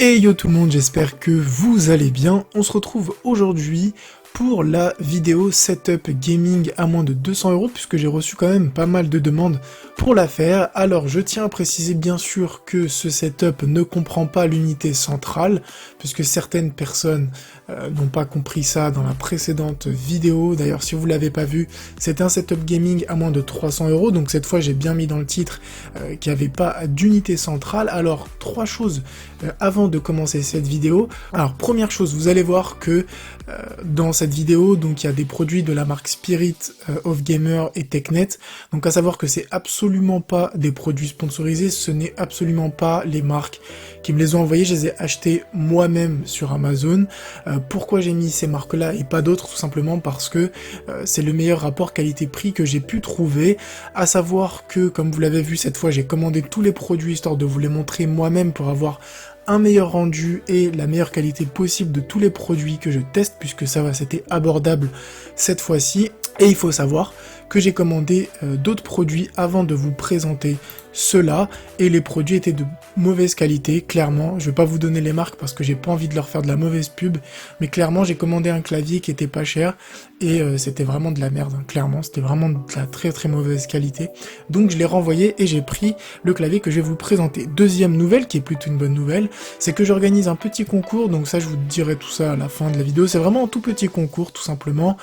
Hey yo tout le monde, j'espère que vous allez bien. On se retrouve aujourd'hui pour la vidéo setup gaming à moins de 200 € puisque j'ai reçu quand même pas mal de demandes pour la faire. Alors je tiens à préciser bien sûr que ce setup ne comprend pas l'unité centrale puisque certaines personnes n'ont pas compris ça dans la précédente vidéo. D'ailleurs si vous l'avez pas vu, c'est un setup gaming à moins de 300 €, donc cette fois j'ai bien mis dans le titre qu'il n'y avait pas d'unité centrale. Alors trois choses avant de commencer cette vidéo. Alors première chose, vous allez voir que dans cette vidéo, donc il y a des produits de la marque Spirit of Gamer et Technet. Donc à savoir que c'est absolument pas des produits sponsorisés, ce n'est absolument pas les marques qui me les ont envoyés, je les ai achetés moi-même sur Amazon. Pourquoi j'ai mis ces marques-là et pas d'autres? Tout simplement parce que c'est le meilleur rapport qualité-prix que j'ai pu trouver. À savoir que, comme vous l'avez vu cette fois, j'ai commandé tous les produits histoire de vous les montrer moi-même pour avoir un meilleur rendu et la meilleure qualité possible de tous les produits que je teste, puisque ça va, c'était abordable cette fois-ci. Et il faut savoir que j'ai commandé d'autres produits avant de vous présenter ceux-là, et les produits étaient de mauvaise qualité, clairement. Je vais pas vous donner les marques parce que j'ai pas envie de leur faire de la mauvaise pub, mais clairement j'ai commandé un clavier qui était pas cher, et c'était vraiment de la merde, hein. Clairement c'était vraiment de la très très mauvaise qualité, donc je l'ai renvoyé et j'ai pris le clavier que je vais vous présenter. Deuxième nouvelle, qui est plutôt une bonne nouvelle, c'est que j'organise un petit concours, donc ça je vous dirai tout ça à la fin de la vidéo. C'est vraiment un tout petit concours tout simplement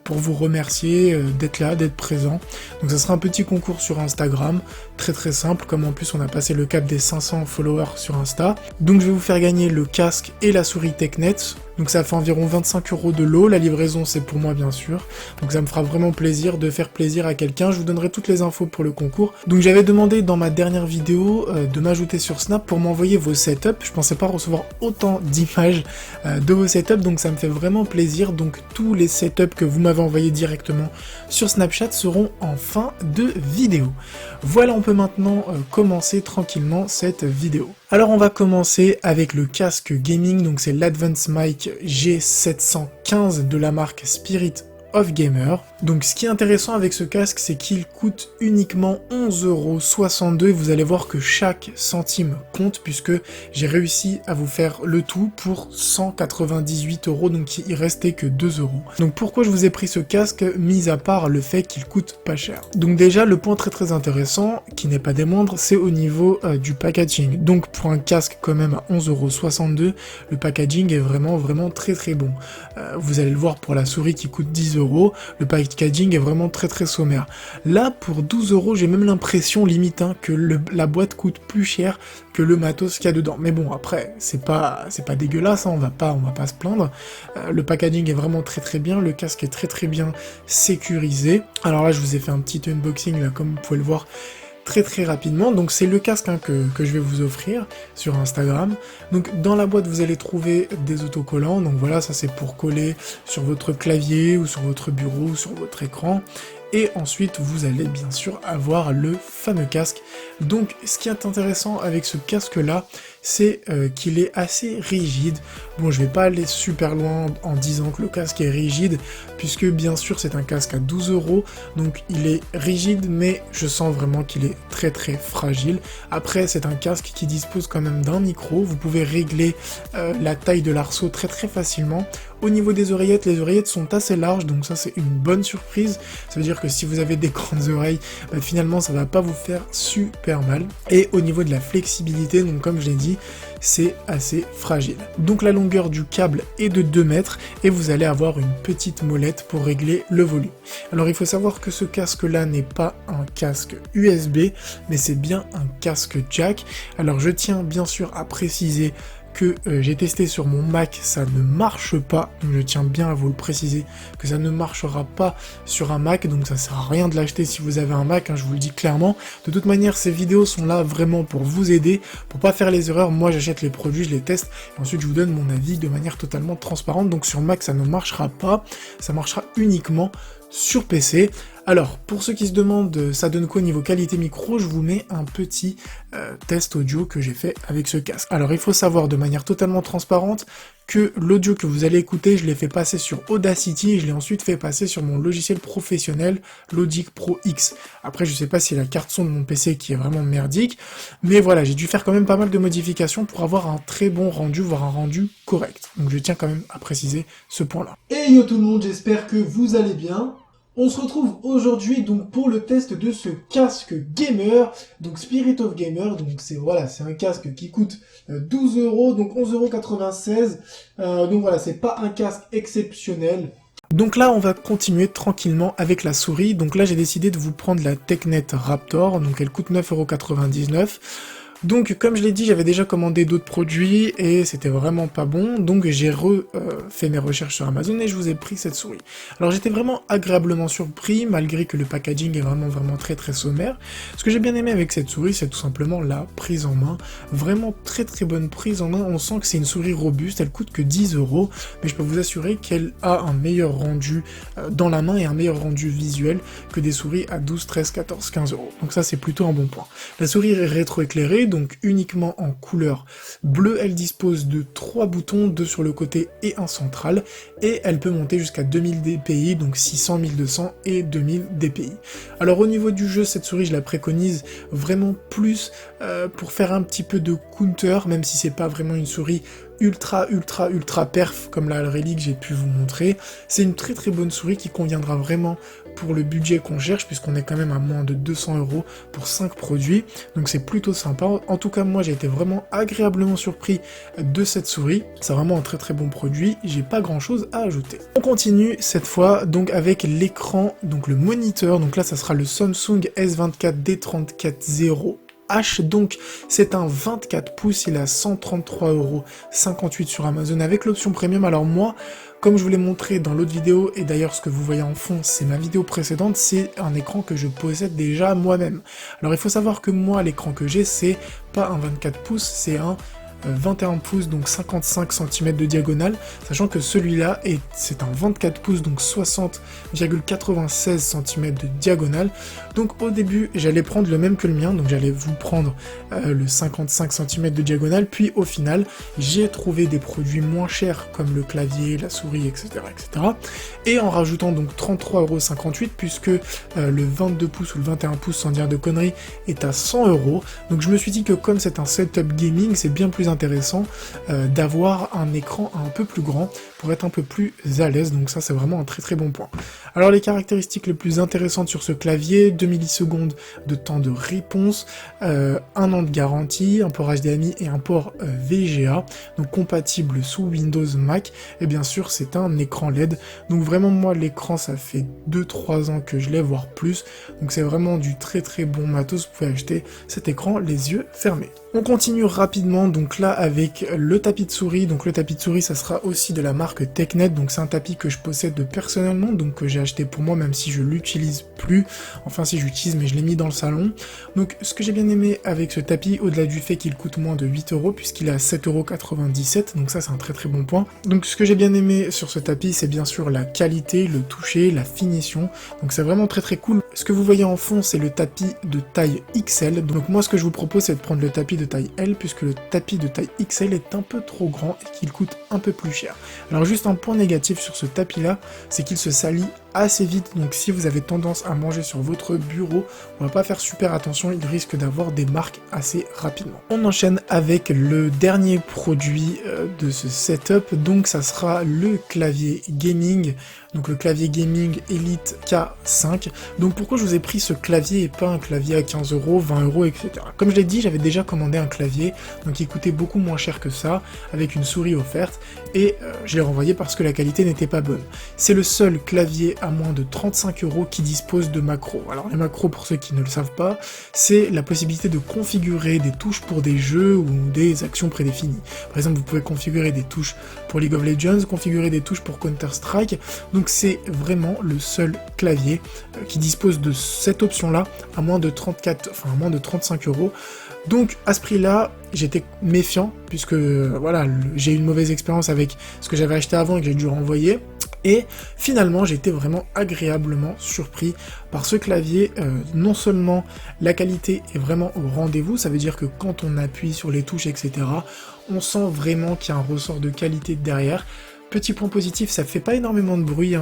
pour vous remercier d'être là, d'être présent. Donc ça sera un petit concours sur Instagram, très très simple, comme en plus on a passé le cap des 500 followers sur Insta. Donc je vais vous faire gagner le casque et la souris Technet. Donc ça fait environ 25 € de lot, la livraison c'est pour moi bien sûr, donc ça me fera vraiment plaisir de faire plaisir à quelqu'un. Je vous donnerai toutes les infos pour le concours. Donc j'avais demandé dans ma dernière vidéo de m'ajouter sur Snap pour m'envoyer vos setups. Je pensais pas recevoir autant d'images de vos setups, donc ça me fait vraiment plaisir. Donc tous les setups que vous m'avez envoyés directement sur Snapchat seront en fin de vidéo. Voilà, on peut maintenant commencer tranquillement cette vidéo. Alors on va commencer avec le casque gaming, donc c'est l'Advance Mic G715 de la marque Spirit of Gamer. Donc ce qui est intéressant avec ce casque, c'est qu'il coûte uniquement 11,62 €. Vous allez voir que chaque centime compte, puisque j'ai réussi à vous faire le tout pour 198 €, donc il restait que 2 €. Donc pourquoi je vous ai pris ce casque, mis à part le fait qu'il coûte pas cher? Donc déjà, le point très très intéressant, qui n'est pas des moindres, c'est au niveau du packaging. Donc pour un casque quand même à 11,62 €, le packaging est vraiment très très bon. Vous allez le voir pour la souris qui coûte 10 €, le packaging est vraiment très très sommaire. Là, pour 12 €, j'ai même l'impression limite que la boîte coûte plus cher que le matos qu'il y a dedans. Mais bon, après, c'est pas dégueulasse, hein, on va pas se plaindre. Le packaging est vraiment très très bien, le casque est très très bien sécurisé. Alors là, je vous ai fait un petit unboxing, là, comme vous pouvez le voir, très rapidement. Donc c'est le casque que je vais vous offrir sur Instagram. Donc dans la boîte vous allez trouver des autocollants, donc voilà, ça c'est pour coller sur votre clavier ou sur votre bureau ou sur votre écran. Et ensuite vous allez bien sûr avoir le fameux casque. Donc ce qui est intéressant avec ce casque là, c'est qu'il est assez rigide. Bon, je vais pas aller super loin en disant que le casque est rigide, puisque bien sûr c'est un casque à 12 €, donc il est rigide, mais je sens vraiment qu'il est très très fragile. Après, c'est un casque qui dispose quand même d'un micro, vous pouvez régler la taille de l'arceau très très facilement. Au niveau des oreillettes, les oreillettes sont assez larges, donc ça c'est une bonne surprise. Ça veut dire que si vous avez des grandes oreilles, finalement ça va pas vous faire super mal. Et au niveau de la flexibilité, donc comme je l'ai dit, c'est assez fragile. Donc la longueur du câble est de 2 mètres et vous allez avoir une petite molette pour régler le volume. Alors il faut savoir que ce casque là n'est pas un casque USB, mais c'est bien un casque jack. Alors je tiens bien sûr à préciser que j'ai testé sur mon Mac, ça ne marche pas, donc je tiens bien à vous le préciser que ça ne marchera pas sur un Mac, donc ça sert à rien de l'acheter si vous avez un Mac, hein, je vous le dis clairement. De toute manière, ces vidéos sont là vraiment pour vous aider, pour pas faire les erreurs. Moi j'achète les produits, je les teste, et ensuite je vous donne mon avis de manière totalement transparente. Donc sur Mac ça ne marchera pas, ça marchera uniquement sur PC. Alors, pour ceux qui se demandent ça donne quoi au niveau qualité micro, je vous mets un petit test audio que j'ai fait avec ce casque. Alors, il faut savoir de manière totalement transparente que l'audio que vous allez écouter, je l'ai fait passer sur Audacity et je l'ai ensuite fait passer sur mon logiciel professionnel, Logic Pro X. Après, je sais pas si la carte son de mon PC qui est vraiment merdique, mais voilà, j'ai dû faire quand même pas mal de modifications pour avoir un très bon rendu, voire un rendu correct. Donc je tiens quand même à préciser ce point-là. Et yo tout le monde, j'espère que vous allez bien. On se retrouve aujourd'hui donc pour le test de ce casque gamer, donc Spirit of Gamer, donc c'est un casque qui coûte 12 €, donc 11,96 €, donc voilà, c'est pas un casque exceptionnel. Donc là, on va continuer tranquillement avec la souris. Donc là, j'ai décidé de vous prendre la TechNet Raptor, donc elle coûte 9,99 €. Donc, comme je l'ai dit, j'avais déjà commandé d'autres produits et c'était vraiment pas bon, donc j'ai fait mes recherches sur Amazon et je vous ai pris cette souris. Alors j'étais vraiment agréablement surpris, malgré que le packaging est vraiment très très sommaire. Ce que j'ai bien aimé avec cette souris, c'est tout simplement la prise en main, vraiment très bonne prise en main. On sent que c'est une souris robuste, elle coûte que 10 €, mais je peux vous assurer qu'elle a un meilleur rendu dans la main et un meilleur rendu visuel que des souris à 12, 13, 14, 15 €. Donc ça, c'est plutôt un bon point. La souris est rétroéclairée, donc uniquement en couleur bleue. Elle dispose de 3 boutons, 2 sur le côté et un central, et elle peut monter jusqu'à 2000 dpi, donc 600, 1200 et 2000 dpi. Alors au niveau du jeu, cette souris je la préconise vraiment plus pour faire un petit peu de counter, même si c'est pas vraiment une souris ultra perf comme la Relic j'ai pu vous montrer. C'est une très bonne souris qui conviendra vraiment pour le budget qu'on cherche, puisqu'on est quand même à moins de 200 € pour 5 produits, donc c'est plutôt sympa. En tout cas, moi j'ai été vraiment agréablement surpris de cette souris, c'est vraiment un très bon produit, j'ai pas grand chose à ajouter. On continue cette fois donc avec l'écran, donc le moniteur, donc là ça sera le Samsung S24 D34 H, donc c'est un 24 pouces, il est à 133,58 € sur Amazon avec l'option premium. Alors moi, comme je vous l'ai montré dans l'autre vidéo, et d'ailleurs ce que vous voyez en fond, c'est ma vidéo précédente, c'est un écran que je possède déjà moi-même. Alors il faut savoir que moi, l'écran que j'ai, c'est pas un 24 pouces, c'est un 21 pouces, donc 55 cm de diagonale, sachant que celui-là, c'est un 24 pouces, donc 60,96 cm de diagonale. Donc au début, j'allais prendre le même que le mien, donc j'allais vous prendre le 55 cm de diagonale, puis au final, j'ai trouvé des produits moins chers, comme le clavier, la souris, etc. Et en rajoutant donc 33,58 €, puisque le 22 pouces ou le 21 pouces, sans dire de conneries, est à 100 €. Donc je me suis dit que comme c'est un setup gaming, c'est bien plus intéressant d'avoir un écran un peu plus grand pour être un peu plus à l'aise, donc ça c'est vraiment un très bon point. Alors les caractéristiques les plus intéressantes sur ce clavier: 2 millisecondes de temps de réponse, 1 an de garantie, un port HDMI et un port VGA, donc compatible sous Windows, Mac, et bien sûr c'est un écran LED, donc vraiment moi l'écran ça fait 2-3 ans que je l'ai, voire plus, donc c'est vraiment du très bon matos. Vous pouvez acheter cet écran les yeux fermés. On continue rapidement donc là avec le tapis de souris. Donc le tapis de souris, ça sera aussi de la marque TechNet, donc c'est un tapis que je possède personnellement, donc que j'ai acheté pour moi, même si je l'utilise plus, enfin si j'utilise, mais je l'ai mis dans le salon. Donc ce que j'ai bien aimé avec ce tapis, au-delà du fait qu'il coûte moins de 8 €, puisqu'il est à 7,97 €, donc ça c'est un très bon point. Donc ce que j'ai bien aimé sur ce tapis, c'est bien sûr la qualité, le toucher, la finition, donc c'est vraiment très cool. Ce que vous voyez en fond, c'est le tapis de taille XL, donc moi ce que je vous propose, c'est de prendre le tapis de taille L, puisque le tapis de taille XL est un peu trop grand et qu'il coûte un peu plus cher. Alors juste un point négatif sur ce tapis là, c'est qu'il se salit assez vite, donc si vous avez tendance à manger sur votre bureau, on va pas faire super attention, il risque d'avoir des marques assez rapidement. On enchaîne avec le dernier produit de ce setup, donc ça sera le clavier gaming, donc le clavier gaming Elite K5. Donc pourquoi je vous ai pris ce clavier et pas un clavier à 15 €, 20 €, etc. Comme je l'ai dit, j'avais déjà commandé un clavier, donc il coûtait beaucoup moins cher que ça, avec une souris offerte, et je l'ai renvoyé parce que la qualité n'était pas bonne. C'est le seul clavier à moins de 35 € qui dispose de macros. Alors les macros, pour ceux qui ne le savent pas, c'est la possibilité de configurer des touches pour des jeux ou des actions prédéfinies. Par exemple, vous pouvez configurer des touches pour League of Legends, configurer des touches pour Counter-Strike, donc c'est vraiment le seul clavier qui dispose de cette option-là à moins de 35 €. Donc à ce prix-là, j'étais méfiant, puisque voilà, j'ai eu une mauvaise expérience avec ce que j'avais acheté avant et que j'ai dû renvoyer. Et finalement, j'ai été vraiment agréablement surpris par ce clavier. Non seulement la qualité est vraiment au rendez-vous, ça veut dire que quand on appuie sur les touches, etc., on sent vraiment qu'il y a un ressort de qualité derrière. Petit point positif, ça fait pas énormément de bruit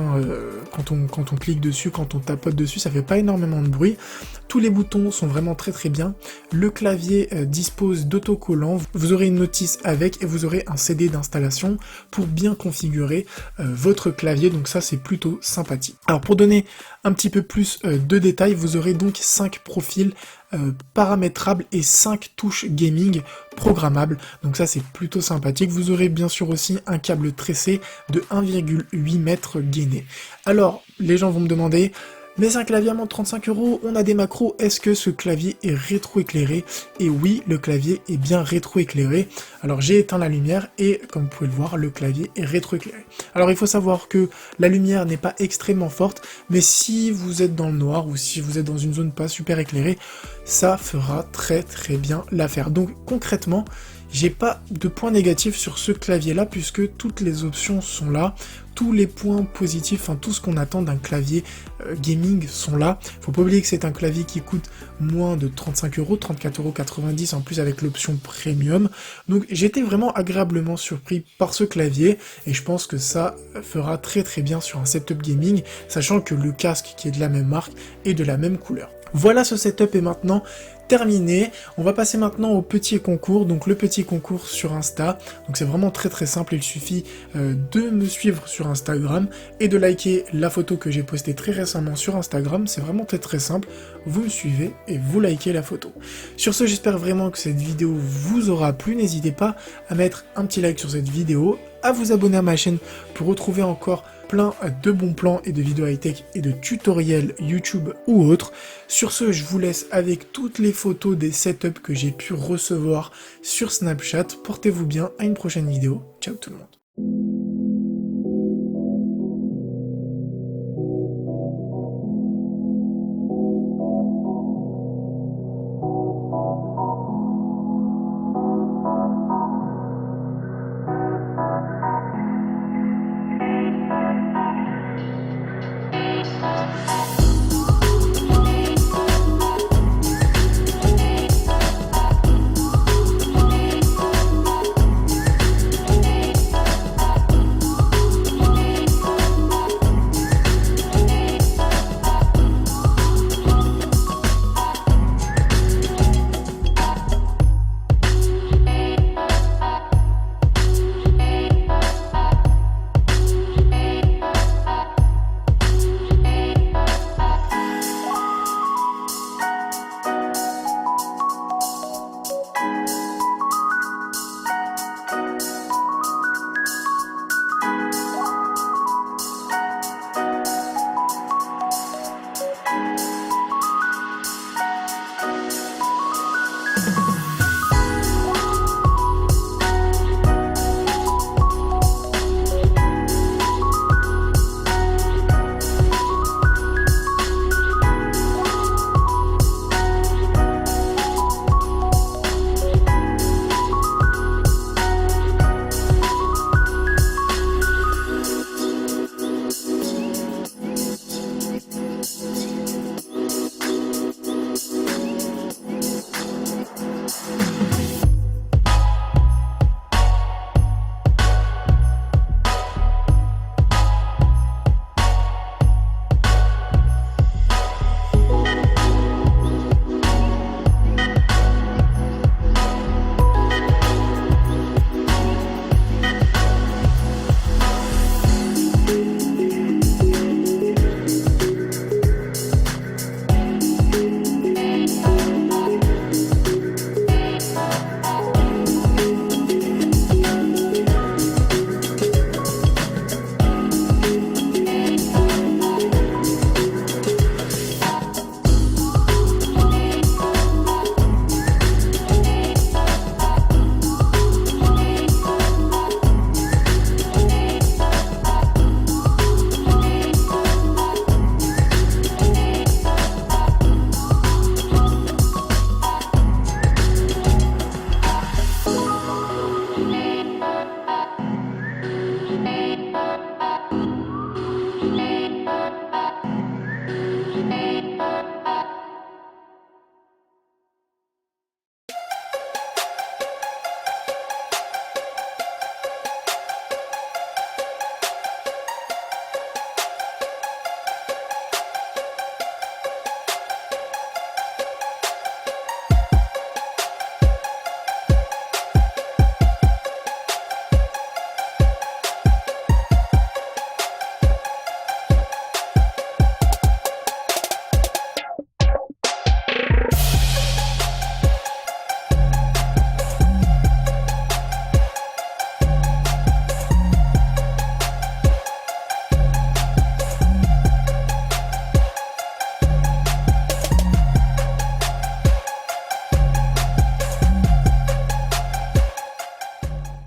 quand on clique dessus, quand on tapote dessus, ça fait pas énormément de bruit. Tous les boutons sont vraiment très très bien. Le clavier dispose d'autocollants, vous aurez une notice avec et vous aurez un CD d'installation pour bien configurer votre clavier, donc ça c'est plutôt sympathique. Alors pour donner un petit peu plus de détails, vous aurez donc 5 profils paramétrables et 5 touches gaming programmables, donc ça c'est plutôt sympathique. Vous aurez bien sûr aussi un câble tressé de 1,8 mètres gainé. Alors les gens vont me demander, mais c'est un clavier à moins de 35 €, on a des macros, est-ce que ce clavier est rétroéclairé? Et oui, le clavier est bien rétroéclairé. Alors j'ai éteint la lumière et comme vous pouvez le voir, le clavier est rétroéclairé. Alors il faut savoir que la lumière n'est pas extrêmement forte, mais si vous êtes dans le noir ou si vous êtes dans une zone pas super éclairée, ça fera très très bien l'affaire. Donc concrètement, j'ai pas de points négatifs sur ce clavier là puisque toutes les options sont là, tous les points positifs, enfin tout ce qu'on attend d'un clavier gaming sont là. Faut pas oublier que c'est un clavier qui coûte moins de 35 €, 34,90 € en plus avec l'option premium. Donc j'étais vraiment agréablement surpris par ce clavier et je pense que ça fera très très bien sur un setup gaming, sachant que le casque qui est de la même marque est de la même couleur. Voilà, ce setup est maintenant terminé. On va passer maintenant au petit concours, donc le petit concours sur Insta. Donc c'est vraiment très très simple, il suffit de me suivre sur Instagram et de liker la photo que j'ai postée très récemment sur Instagram. C'est vraiment très très simple, vous me suivez et vous likez la photo. Sur ce, j'espère vraiment que cette vidéo vous aura plu. N'hésitez pas à mettre un petit like sur cette vidéo, à vous abonner à ma chaîne pour retrouver encore plein de bons plans et de vidéos high-tech et de tutoriels YouTube ou autres. Sur ce, je vous laisse avec toutes les photos des setups que j'ai pu recevoir sur Snapchat. Portez-vous bien, à une prochaine vidéo. Ciao tout le monde.